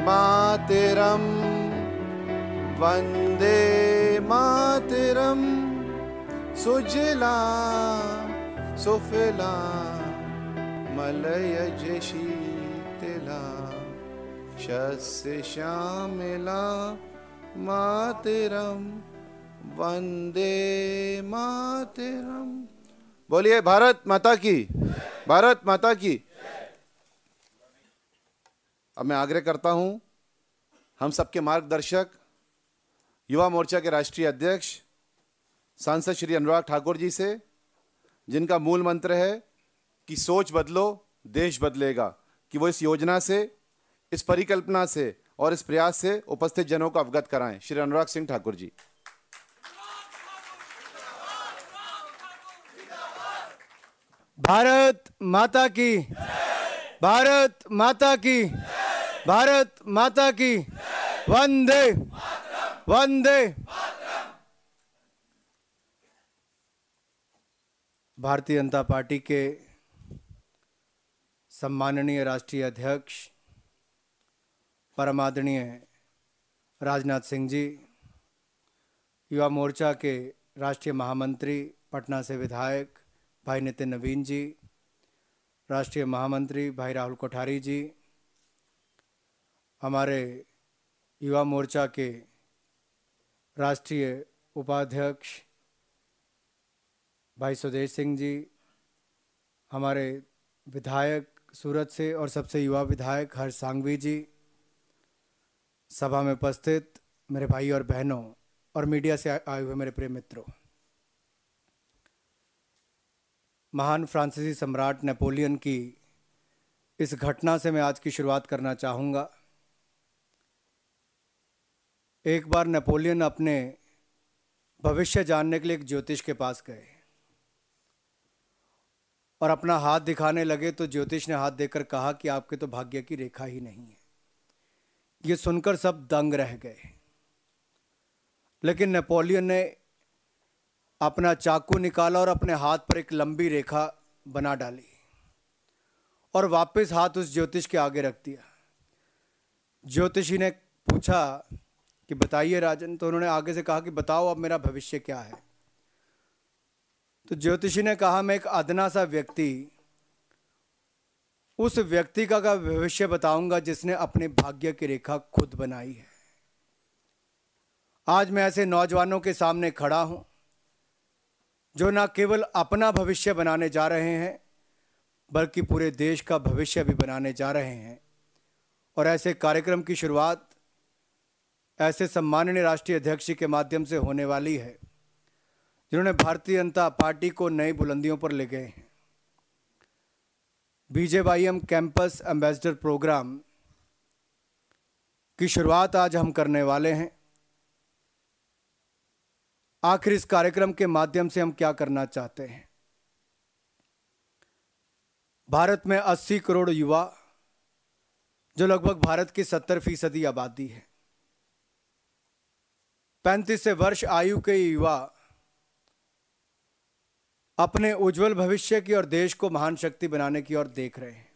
मातरम, वंदे मातरम। सुजला सुफला मलयज शीतला, शस्य श्यामला मातरम, वंदे मातरम। बोलिए भारत माता की, भारत माता की। अब मैं आग्रह करता हूं हम सबके मार्गदर्शक, युवा मोर्चा के राष्ट्रीय अध्यक्ष सांसद श्री अनुराग ठाकुर जी से, जिनका मूल मंत्र है कि सोच बदलो देश बदलेगा, कि वो इस योजना से, इस परिकल्पना से और इस प्रयास से उपस्थित जनों को अवगत कराएं। श्री अनुराग सिंह ठाकुर जी। भारत माता की, भारत माता की, भारत माता की। वंदे वंदे। भारतीय जनता पार्टी के सम्माननीय राष्ट्रीय अध्यक्ष परम आदरणीय राजनाथ सिंह जी, युवा मोर्चा के राष्ट्रीय महामंत्री, पटना से विधायक भाई नितिन नवीन जी, राष्ट्रीय महामंत्री भाई राहुल कोठारी जी, हमारे युवा मोर्चा के राष्ट्रीय उपाध्यक्ष भाई सुदेश सिंह जी, हमारे विधायक सूरत से और सबसे युवा विधायक हर्ष सांघवी जी, सभा में उपस्थित मेरे भाई और बहनों और मीडिया से आए हुए मेरे प्रिय मित्रों। महान फ्रांसीसी सम्राट नेपोलियन की इस घटना से मैं आज की शुरुआत करना चाहूँगा। एक बार नेपोलियन अपने भविष्य जानने के लिए एक ज्योतिष के पास गए और अपना हाथ दिखाने लगे तो ज्योतिष ने हाथ देकर कहा कि आपके तो भाग्य की रेखा ही नहीं है। ये सुनकर सब दंग रह गए, लेकिन नेपोलियन ने अपना चाकू निकाला और अपने हाथ पर एक लंबी रेखा बना डाली और वापस हाथ उस ज्योतिष के आगे रख दिया। ज्योतिषी ने पूछा कि बताइए राजन, तो उन्होंने आगे से कहा कि बताओ अब मेरा भविष्य क्या है। तो ज्योतिषी ने कहा मैं एक अदना सा व्यक्ति, उस व्यक्ति का भविष्य बताऊंगा जिसने अपने भाग्य की रेखा खुद बनाई है। आज मैं ऐसे नौजवानों के सामने खड़ा हूं जो न केवल अपना भविष्य बनाने जा रहे हैं बल्कि पूरे देश का भविष्य भी बनाने जा रहे हैं। और ऐसे कार्यक्रम की शुरुआत ऐसे सम्माननीय राष्ट्रीय अध्यक्ष के माध्यम से होने वाली है जिन्होंने भारतीय जनता पार्टी को नई बुलंदियों पर ले गए हैं। बीजेवाईएम कैंपस एम्बेसडर प्रोग्राम की शुरुआत आज हम करने वाले हैं। आखिर इस कार्यक्रम के माध्यम से हम क्या करना चाहते हैं? भारत में 80 करोड़ युवा, जो लगभग भारत की 70% आबादी है, 35 से वर्ष आयु के युवा अपने उज्जवल भविष्य की और देश को महान शक्ति बनाने की ओर देख रहे हैं।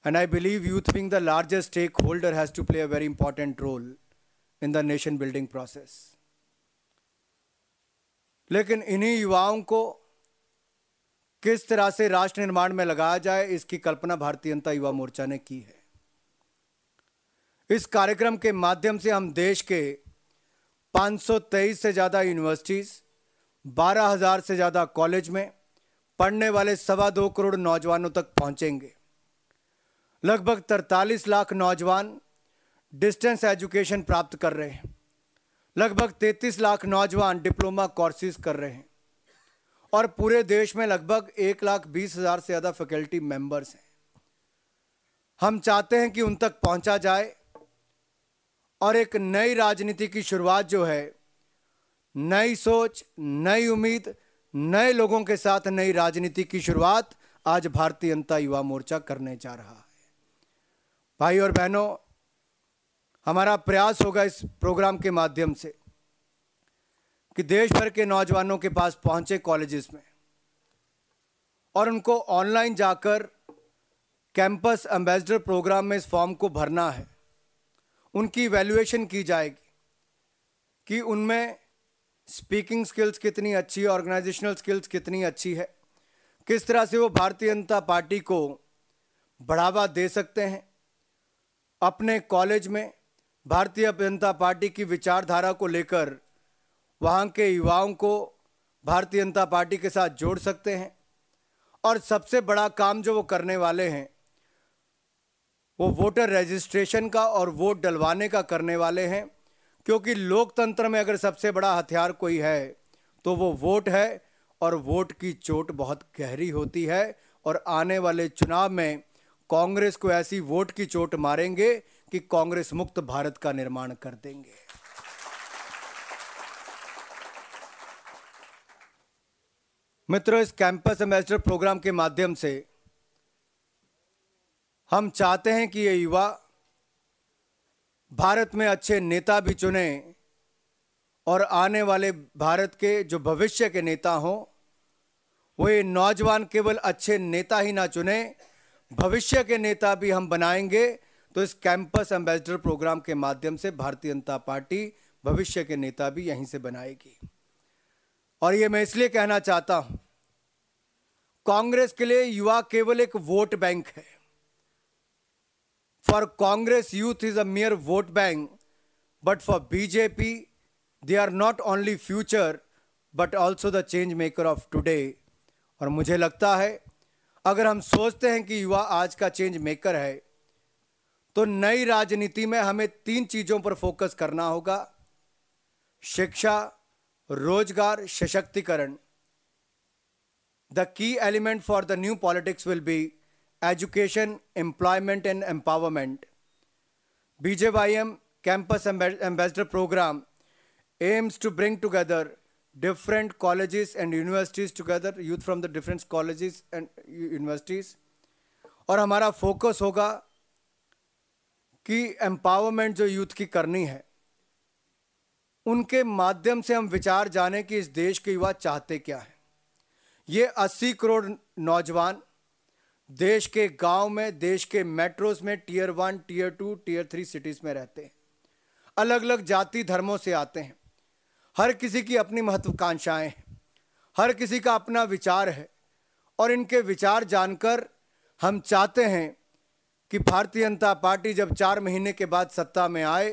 And I believe youth being the largest stakeholder has to play a very important role in the nation building process. लेकिन इन्हीं युवाओं को किस तरह से राष्ट्र निर्माण में लगाया जाए, इसकी कल्पना भारतीय जनता युवा मोर्चा ने की है। इस कार्यक्रम के माध्यम से हम देश के 523 से ज्यादा यूनिवर्सिटीज, 12,000 से ज्यादा कॉलेज में पढ़ने वाले 2.25 करोड़ नौजवानों तक पहुंचेंगे। लगभग 43 लाख नौजवान डिस्टेंस एजुकेशन प्राप्त कर रहे हैं। लगभग 33 लाख नौजवान डिप्लोमा कोर्सेज कर रहे हैं और पूरे देश में लगभग 1,20,000 से ज़्यादा फैकल्टी मेंबर्स हैं। हम चाहते हैं कि उन तक पहुंचा जाए और एक नई राजनीति की शुरुआत जो है, नई सोच, नई उम्मीद, नए लोगों के साथ नई राजनीति की शुरुआत आज भारतीय जनता युवा मोर्चा करने जा रहा है। भाई और बहनों, हमारा प्रयास होगा इस प्रोग्राम के माध्यम से कि देश भर के नौजवानों के पास पहुंचे कॉलेजेस में और उनको ऑनलाइन जाकर कैंपस एम्बेसडर प्रोग्राम में इस फॉर्म को भरना है, उनकी इवैल्यूएशन की जाएगी कि उनमें स्पीकिंग स्किल्स कितनी अच्छी है, ऑर्गेनाइजेशनल स्किल्स कितनी अच्छी है, किस तरह से वो भारतीय जनता पार्टी को बढ़ावा दे सकते हैं, अपने कॉलेज में भारतीय जनता पार्टी की विचारधारा को लेकर वहाँ के युवाओं को भारतीय जनता पार्टी के साथ जोड़ सकते हैं। और सबसे बड़ा काम जो वो करने वाले हैं वो वोटर रजिस्ट्रेशन का और वोट डलवाने का करने वाले हैं, क्योंकि लोकतंत्र में अगर सबसे बड़ा हथियार कोई है तो वो वोट है, और वोट की चोट बहुत गहरी होती है। और आने वाले चुनाव में कांग्रेस को ऐसी वोट की चोट मारेंगे कि कांग्रेस मुक्त भारत का निर्माण कर देंगे। मित्रों, इस कैंपस एम्बेसडर प्रोग्राम के माध्यम से हम चाहते हैं कि ये युवा भारत में अच्छे नेता भी चुने और आने वाले भारत के जो भविष्य के नेता हों, वो ये नौजवान केवल अच्छे नेता ही ना चुने, भविष्य के नेता भी हम बनाएंगे। तो इस कैंपस एम्बेसडर प्रोग्राम के माध्यम से भारतीय जनता पार्टी भविष्य के नेता भी यहीं से बनाएगी। और ये मैं इसलिए कहना चाहता हूं, कांग्रेस के लिए युवा केवल एक वोट बैंक है। For Congress youth is a mere vote bank, but for BJP they are not only future but also the change maker of today। और मुझे लगता है अगर हम सोचते हैं कि युवा आज का चेंज मेकर है तो नई राजनीति में हमें 3 चीजों पर फोकस करना होगा: शिक्षा, रोजगार, सशक्तिकरण। The key element for the new politics will be education, employment and empowerment। BJYM Campus Ambassador Program aims to bring together different colleges and universities together, youth from the different colleges and universities। और हमारा focus होगा कि empowerment जो youth की करनी है, उनके माध्यम से हम विचार जाने कि इस देश के युवा चाहते क्या है। ये 80 करोड़ नौजवान देश के गांव में, देश के मेट्रोज में, टियर 1, टियर 2, टियर 3 सिटीज में रहते हैं, अलग अलग जाति धर्मों से आते हैं, हर किसी की अपनी महत्वाकांक्षाएं हैं, हर किसी का अपना विचार है। और इनके विचार जानकर हम चाहते हैं कि भारतीय जनता पार्टी जब 4 महीने के बाद सत्ता में आए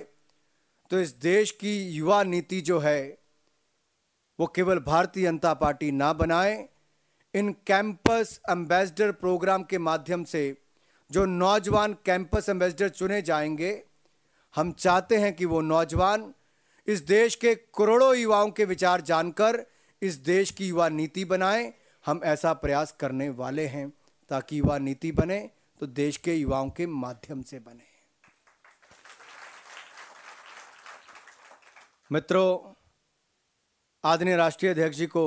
तो इस देश की युवा नीति जो है वो केवल भारतीय जनता पार्टी ना बनाए। इन कैंपस एम्बेसडर प्रोग्राम के माध्यम से जो नौजवान कैंपस एम्बेसडर चुने जाएंगे, हम चाहते हैं कि वो नौजवान इस देश के करोड़ों युवाओं के विचार जानकर इस देश की युवा नीति बनाएं। हम ऐसा प्रयास करने वाले हैं ताकि युवा नीति बने तो देश के युवाओं के माध्यम से बने। मित्रों, आदरणीय राष्ट्रीय अध्यक्ष जी को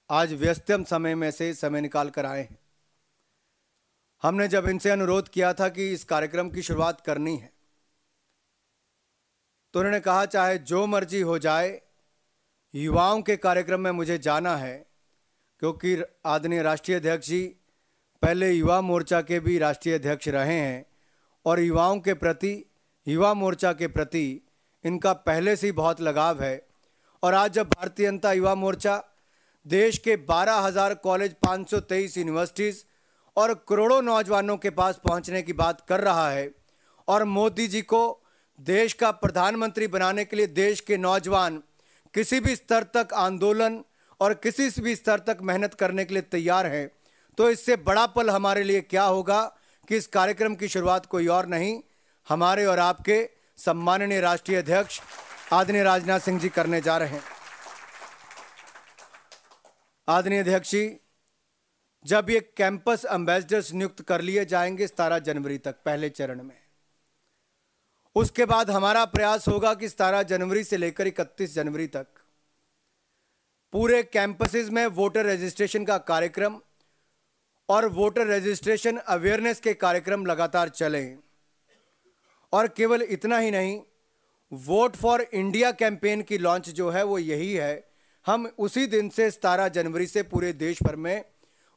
आज व्यस्तम समय में से समय निकाल कर आए हैं। हमने जब इनसे अनुरोध किया था कि इस कार्यक्रम की शुरुआत करनी है तो उन्होंने कहा चाहे जो मर्जी हो जाए, युवाओं के कार्यक्रम में मुझे जाना है, क्योंकि आदरणीय राष्ट्रीय अध्यक्ष जी पहले युवा मोर्चा के भी राष्ट्रीय अध्यक्ष रहे हैं और युवाओं के प्रति, युवा मोर्चा के प्रति इनका पहले से ही बहुत लगाव है। और आज जब भारतीय जनता युवा मोर्चा देश के 12,000 कॉलेज, 523 यूनिवर्सिटीज़ और करोड़ों नौजवानों के पास पहुंचने की बात कर रहा है और मोदी जी को देश का प्रधानमंत्री बनाने के लिए देश के नौजवान किसी भी स्तर तक आंदोलन और किसी भी स्तर तक मेहनत करने के लिए तैयार हैं, तो इससे बड़ा पल हमारे लिए क्या होगा कि इस कार्यक्रम की शुरुआत कोई और नहीं, हमारे और आपके सम्माननीय राष्ट्रीय अध्यक्ष आदरणीय राजनाथ सिंह जी करने जा रहे हैं। आदरणीय अध्यक्ष जी, जब ये कैंपस एम्बेसडर्स नियुक्त कर लिए जाएंगे 17 जनवरी तक पहले चरण में, उसके बाद हमारा प्रयास होगा कि 17 जनवरी से लेकर 31 जनवरी तक पूरे कैंपसेस में वोटर रजिस्ट्रेशन का कार्यक्रम और वोटर रजिस्ट्रेशन अवेयरनेस के कार्यक्रम लगातार चलें। और केवल इतना ही नहीं, वोट फॉर इंडिया कैंपेन की लॉन्च जो है वो यही है। हम उसी दिन से 17 जनवरी से पूरे देश भर में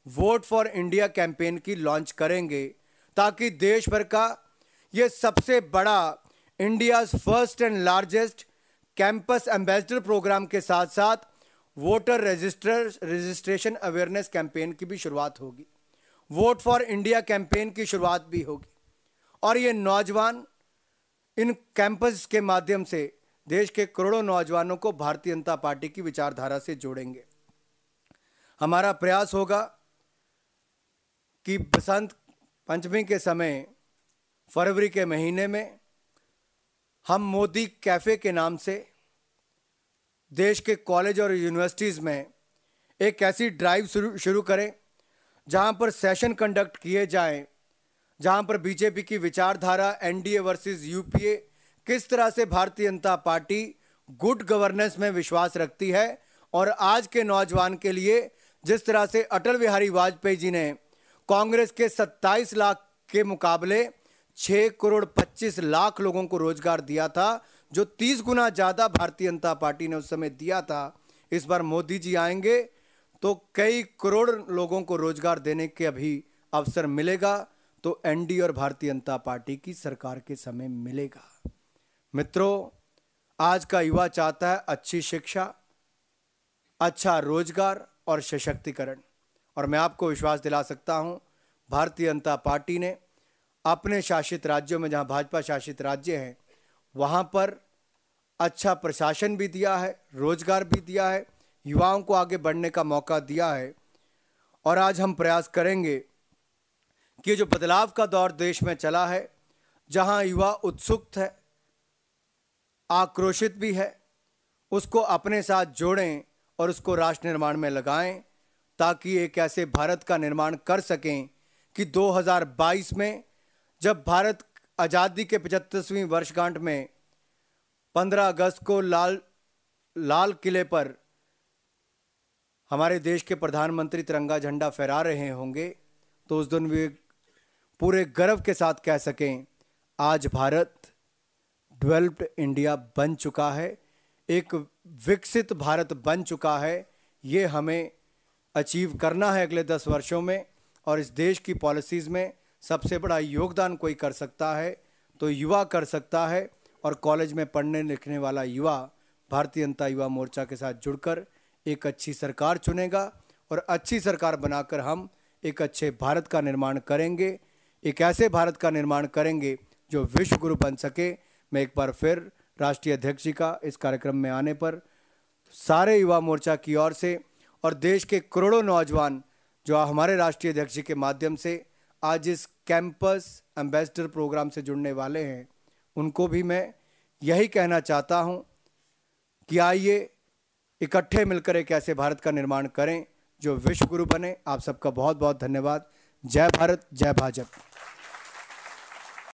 वोट फॉर इंडिया कैंपेन की लॉन्च करेंगे ताकि देश भर का ये सबसे बड़ा India's first and largest campus ambassador programme के साथ साथ वोटर रजिस्ट्रेशन अवेयरनेस कैंपेन की भी शुरुआत होगी। वोट फॉर इंडिया कैंपेन की शुरुआत भी होगी और ये नौजवान इन कैंपस के माध्यम से देश के करोड़ों नौजवानों को भारतीय जनता पार्टी की विचारधारा से जोड़ेंगे। हमारा प्रयास होगा कि बसंत पंचमी के समय फरवरी के महीने में हम मोदी कैफ़े के नाम से देश के कॉलेज और यूनिवर्सिटीज़ में एक ऐसी ड्राइव शुरू करें जहां पर सेशन कंडक्ट किए जाएं, जहां पर बीजेपी की विचारधारा एनडीए वर्सेस यूपीए किस तरह से Bharatiya Janata party good governance में विश्वास रखती है और आज के नौजवान के लिए जिस तरह से अटल बिहारी वाजपेयी जी ने कांग्रेस के 27 लाख के मुकाबले 6 करोड़ 25 लाख लोगों को रोजगार दिया था, जो 30 गुना ज़्यादा भारतीय जनता पार्टी ने उस समय दिया था। इस बार मोदी जी आएंगे तो कई करोड़ लोगों को रोजगार देने के अभी अवसर मिलेगा, तो एनडीए और भारतीय जनता पार्टी की सरकार के समय मिलेगा। मित्रों, आज का युवा चाहता है अच्छी शिक्षा, अच्छा रोजगार और सशक्तिकरण, और मैं आपको विश्वास दिला सकता हूं भारतीय जनता पार्टी ने अपने शासित राज्यों में, जहां भाजपा शासित राज्य हैं, वहां पर अच्छा प्रशासन भी दिया है, रोजगार भी दिया है, युवाओं को आगे बढ़ने का मौका दिया है। और आज हम प्रयास करेंगे कि जो बदलाव का दौर देश में चला है, जहां युवा उत्सुक है, आक्रोशित भी है, उसको अपने साथ जोड़ें और उसको राष्ट्र निर्माण में लगाएं, ताकि एक ऐसे भारत का निर्माण कर सकें कि 2022 में जब भारत आज़ादी के 75वीं वर्षगांठ में 15 अगस्त को लाल किले पर हमारे देश के प्रधानमंत्री तिरंगा झंडा फहरा रहे होंगे, तो उस दिन वे पूरे गर्व के साथ कह सकें आज भारत डेवलप्ड इंडिया बन चुका है, एक विकसित भारत बन चुका है। ये हमें अचीव करना है अगले 10 वर्षों में, और इस देश की पॉलिसीज़ में सबसे बड़ा योगदान कोई कर सकता है तो युवा कर सकता है। और कॉलेज में पढ़ने लिखने वाला युवा भारतीय जनता युवा मोर्चा के साथ जुड़कर एक अच्छी सरकार चुनेगा और अच्छी सरकार बनाकर हम एक अच्छे भारत का निर्माण करेंगे, एक ऐसे भारत का निर्माण करेंगे जो विश्व गुरु बन सके। मैं एक बार फिर राष्ट्रीय अध्यक्ष जी का इस कार्यक्रम में आने पर सारे युवा मोर्चा की ओर से और देश के करोड़ों नौजवान जो हमारे राष्ट्रीय अध्यक्ष जी के माध्यम से आज इस कैंपस एम्बेसडर प्रोग्राम से जुड़ने वाले हैं, उनको भी मैं यही कहना चाहता हूं कि आइए इकट्ठे मिलकर एक ऐसे भारत का निर्माण करें जो विश्व गुरु बने। आप सबका बहुत बहुत धन्यवाद। जय भारत, जय भाजपा।